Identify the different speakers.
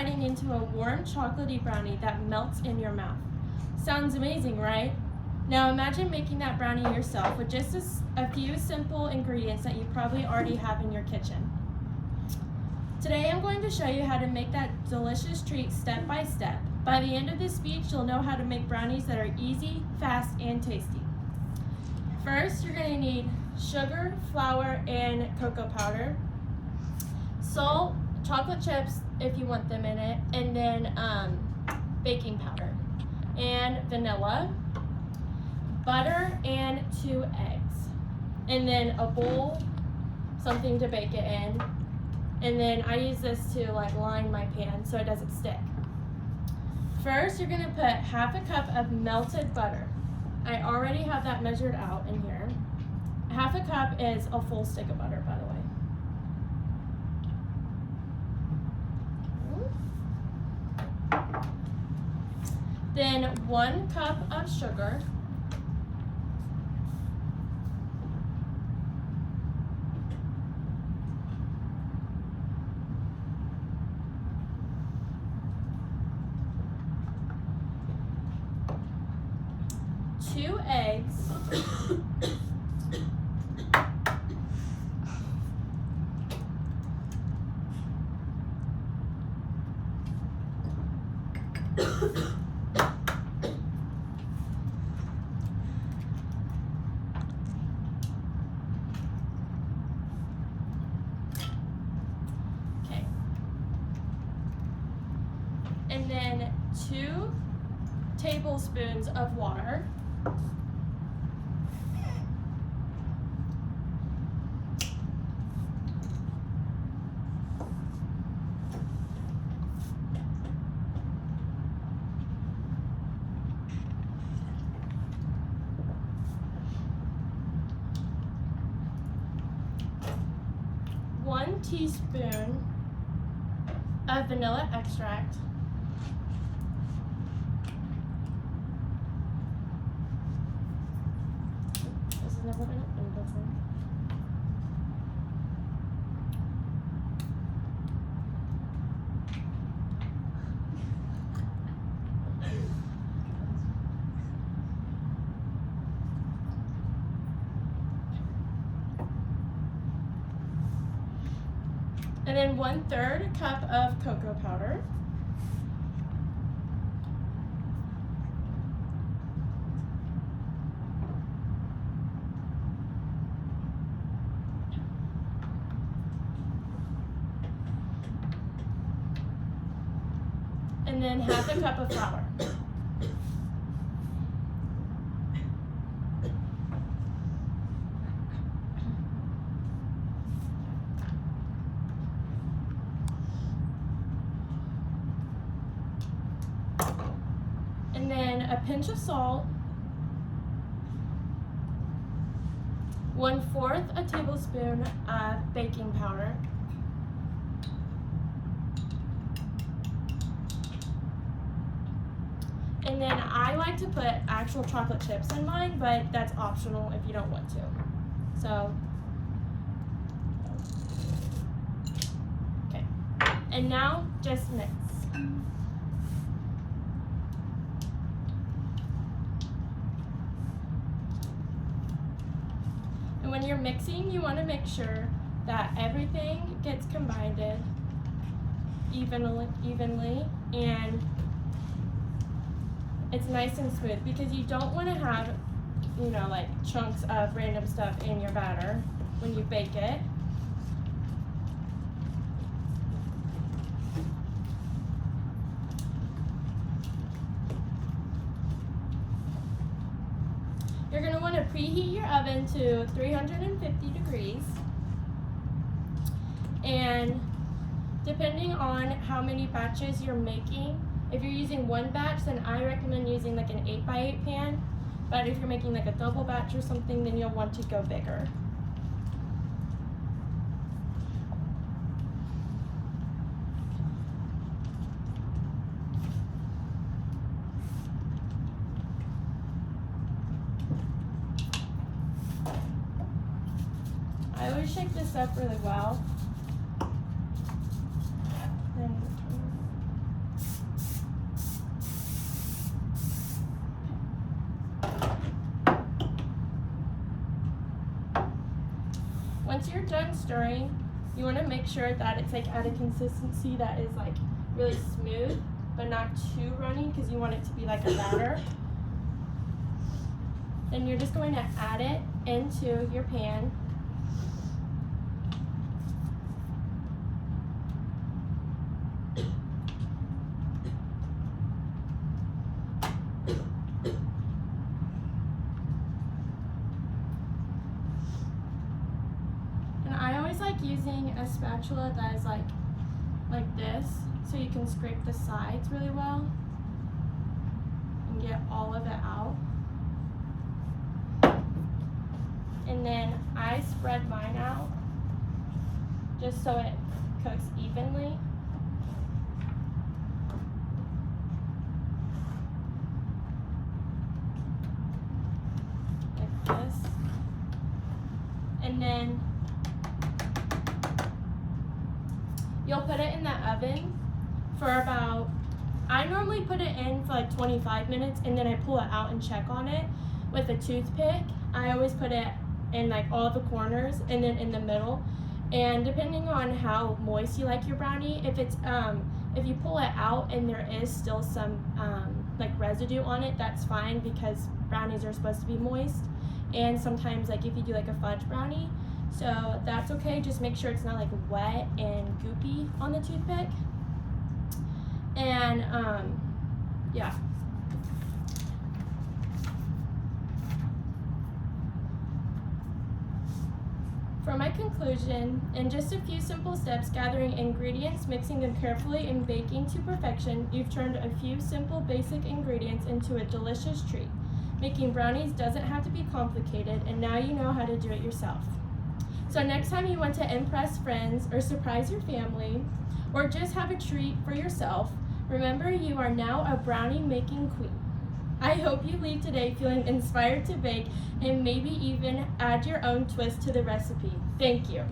Speaker 1: biting into a warm chocolatey brownie that melts in your mouth. Sounds amazing, right? Now imagine making that brownie yourself with just a few simple ingredients that you probably already have in your kitchen. Today I'm going to show you how to make that delicious treat step by step. By the end of this speech, you'll know how to make brownies that are easy, fast, and tasty. First, you're going to need sugar, flour, and cocoa powder, salt, chocolate chips if you want them in it, and then baking powder, and vanilla, butter, and 2 eggs, and then a bowl, something to bake it in, and then I use this to line my pan so it doesn't stick. First, you're going to put half a cup of melted butter. I already have that measured out in here. Half a cup is a full stick of butter, by the way. Then 1 cup of sugar. Two eggs. Okay. And then 2 tablespoons of water. One teaspoon of vanilla extract. This is never been opened before. And then 1/3 cup of cocoa powder. And then half a cup of flour. And then a pinch of salt, 1/4 a tablespoon of baking powder, and then I like to put actual chocolate chips in mine, but that's optional if you don't want to. So, okay, and now just mix. When you're mixing, you want to make sure that everything gets combined evenly and it's nice and smooth, because you don't want to have, chunks of random stuff in your batter when you bake it. You're going to want to preheat your oven to 350 degrees. And depending on how many batches you're making, if you're using 1 batch, then I recommend using an 8x8 pan. But if you're making a double batch or something, then you'll want to go bigger. I always shake this up really well. when stirring, you want to make sure that it's like at a consistency that is like really smooth, but not too runny, because you want it to be like a batter. Then you're just going to add it into your pan. And I always like using a spatula that is like this, so you can scrape the sides really well and get all of it out. And then I spread mine out just so it cooks evenly. Like this. And then you'll put it in the oven for about, I normally put it in for like 25 minutes, and then I pull it out and check on it with a toothpick. I always put it in like all the corners and then in the middle. And depending on how moist you like your brownie, if it's if you pull it out and there is still some like residue on it, that's fine, because brownies are supposed to be moist. And sometimes like if you do like a fudge brownie, so that's okay. Just make sure it's not like wet and goopy on the toothpick. And yeah. For my conclusion, in just a few simple steps, gathering ingredients, mixing them carefully, and baking to perfection, you've turned a few simple basic ingredients into a delicious treat. Making brownies doesn't have to be complicated, and now you know how to do it yourself. So next time you want to impress friends or surprise your family, or just have a treat for yourself, remember you are now a brownie making queen. I hope you leave today feeling inspired to bake and maybe even add your own twist to the recipe. Thank you.